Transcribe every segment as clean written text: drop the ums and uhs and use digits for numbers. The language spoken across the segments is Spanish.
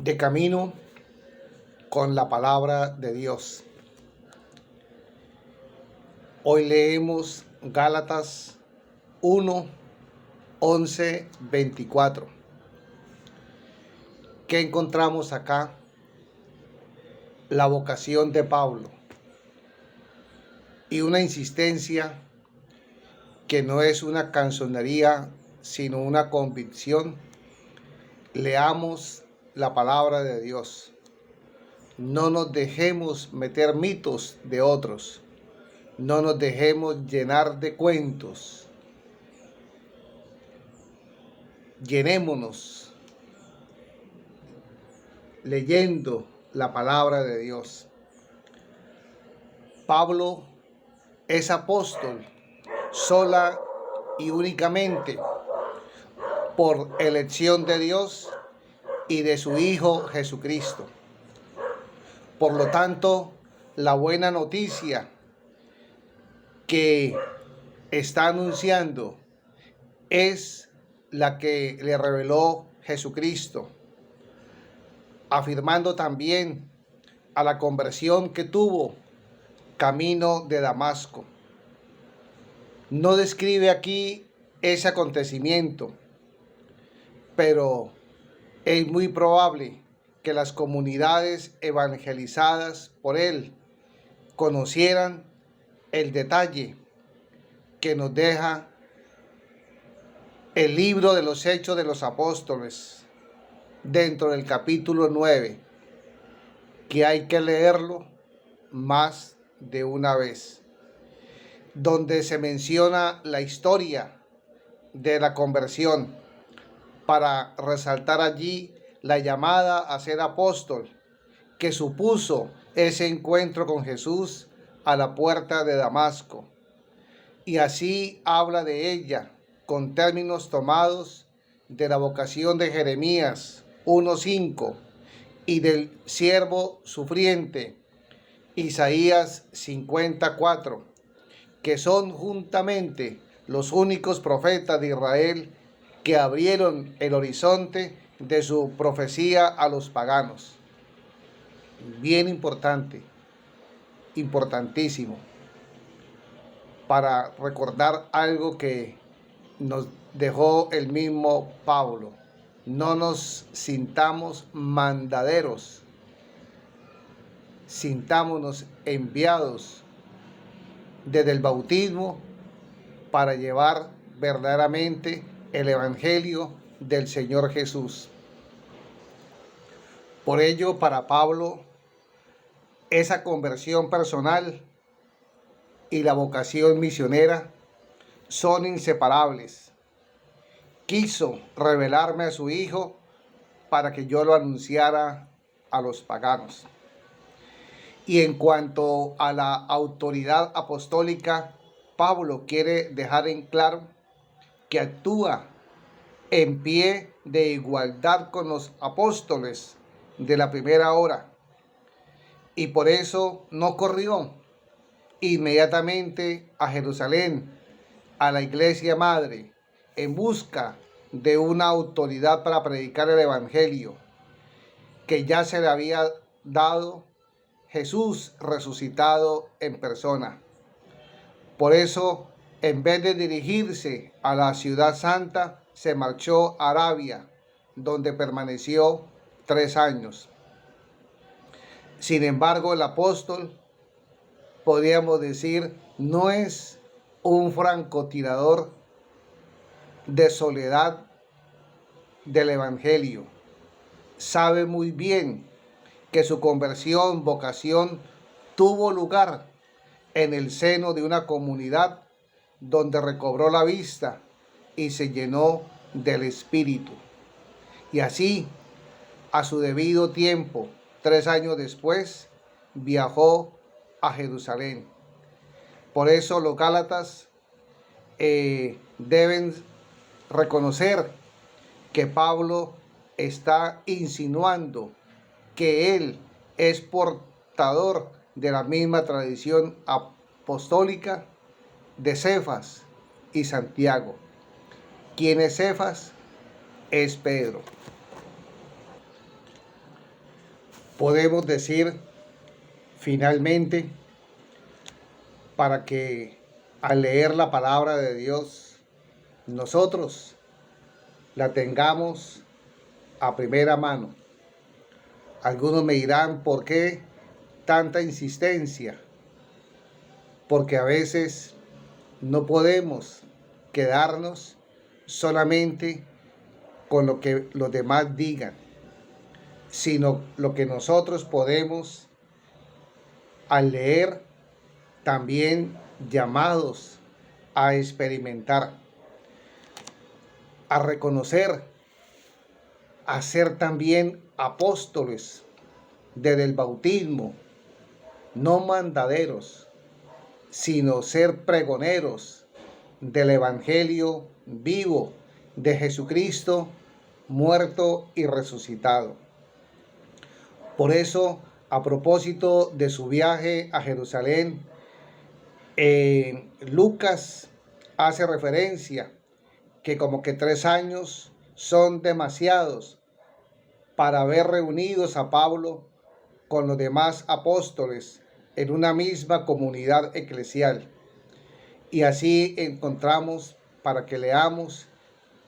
De camino con la palabra de Dios. Hoy leemos Gálatas 1, 11, 24. ¿Qué encontramos acá? La vocación de Pablo y una insistencia que no es una canzonería, sino una convicción. Leamos la palabra de Dios. No nos dejemos meter mitos de otros. No nos dejemos llenar de cuentos. Llenémonos leyendo la palabra de Dios. Pablo es apóstol sola y únicamente por elección de Dios y de su Hijo Jesucristo. Por lo tanto, la buena noticia que está anunciando es la que le reveló Jesucristo, afirmando también a la conversión que tuvo camino de Damasco. No describe aquí ese acontecimiento, pero es muy probable que las comunidades evangelizadas por él conocieran el detalle que nos deja el libro de los Hechos de los Apóstoles dentro del capítulo 9, que hay que leerlo más de una vez, donde se menciona la historia de la conversión para resaltar allí la llamada a ser apóstol que supuso ese encuentro con Jesús a la puerta de Damasco. Y así habla de ella con términos tomados de la vocación de Jeremías 1:5 y del siervo sufriente Isaías 54, que son juntamente los únicos profetas de Israel que abrieron el horizonte de su profecía a los paganos. Bien importante, importantísimo, para recordar algo que nos dejó el mismo Pablo. No nos sintamos mandaderos, sintámonos enviados desde el bautismo para llevar verdaderamente el Evangelio del Señor Jesús. Por ello, para Pablo, esa conversión personal y la vocación misionera son inseparables. Quiso revelarme a su Hijo para que yo lo anunciara a los paganos. Y en cuanto a la autoridad apostólica, Pablo quiere dejar en claro que actúa en pie de igualdad con los apóstoles de la primera hora, y por eso no corrió inmediatamente a Jerusalén, a la iglesia madre, en busca de una autoridad para predicar el Evangelio que ya se le había dado Jesús resucitado en persona. Por eso, en vez de dirigirse a la ciudad santa, se marchó a Arabia, donde permaneció 3 años. Sin embargo, el apóstol, podríamos decir, no es un francotirador de soledad del Evangelio. Sabe muy bien que su conversión, vocación, tuvo lugar en el seno de una comunidad donde recobró la vista y se llenó del Espíritu. Y así, a su debido tiempo, 3 años después, viajó a Jerusalén. Por eso los gálatas deben reconocer que Pablo está insinuando que él es portador de la misma tradición apostólica de Cefas y Santiago. ¿Quién es Cefas? Es Pedro. podemos decir finalmente, para que al leer la palabra de Dios nosotros la tengamos a primera mano? Algunos me dirán, ¿por qué tanta insistencia? Porque a veces no podemos quedarnos solamente con lo que los demás digan, sino lo que nosotros podemos, al leer, también llamados a experimentar, a reconocer, a ser también apóstoles desde el bautismo, no mandaderos, sino ser pregoneros del Evangelio vivo de Jesucristo, muerto y resucitado. Por eso, a propósito de su viaje a Jerusalén, Lucas hace referencia que como que 3 años son demasiados para ver reunidos a Pablo con los demás apóstoles en una misma comunidad eclesial. Y así encontramos, para que leamos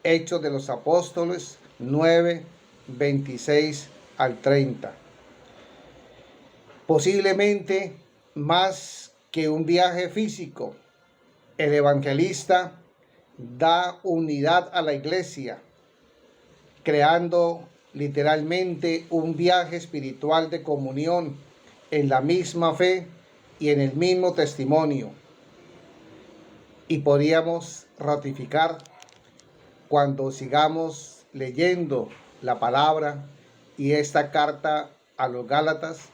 Hechos de los Apóstoles 9, 26 al 30. Posiblemente más que un viaje físico, el evangelista da unidad a la iglesia, creando literalmente un viaje espiritual de comunión en la misma fe y en el mismo testimonio. Y podríamos ratificar cuando sigamos leyendo la palabra y esta carta a los Gálatas,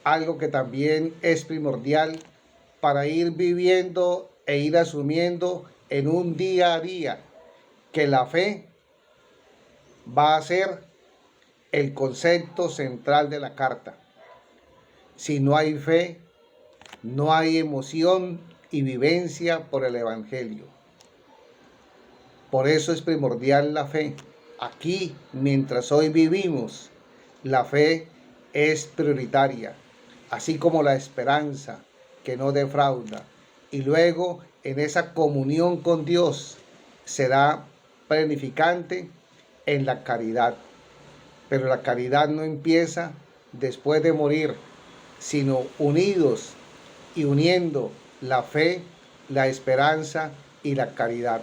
algo que también es primordial para ir viviendo e ir asumiendo en un día a día, que la fe va a ser el concepto central de la carta. Si no hay fe, no hay emoción y vivencia por el Evangelio. Por eso es primordial la fe. Aquí, mientras hoy vivimos, la fe es prioritaria, así como la esperanza, que no defrauda. Y luego, en esa comunión con Dios, será planificante en la caridad. Pero la caridad no empieza después de morir, sino unidos y uniendo la fe, la esperanza y la caridad.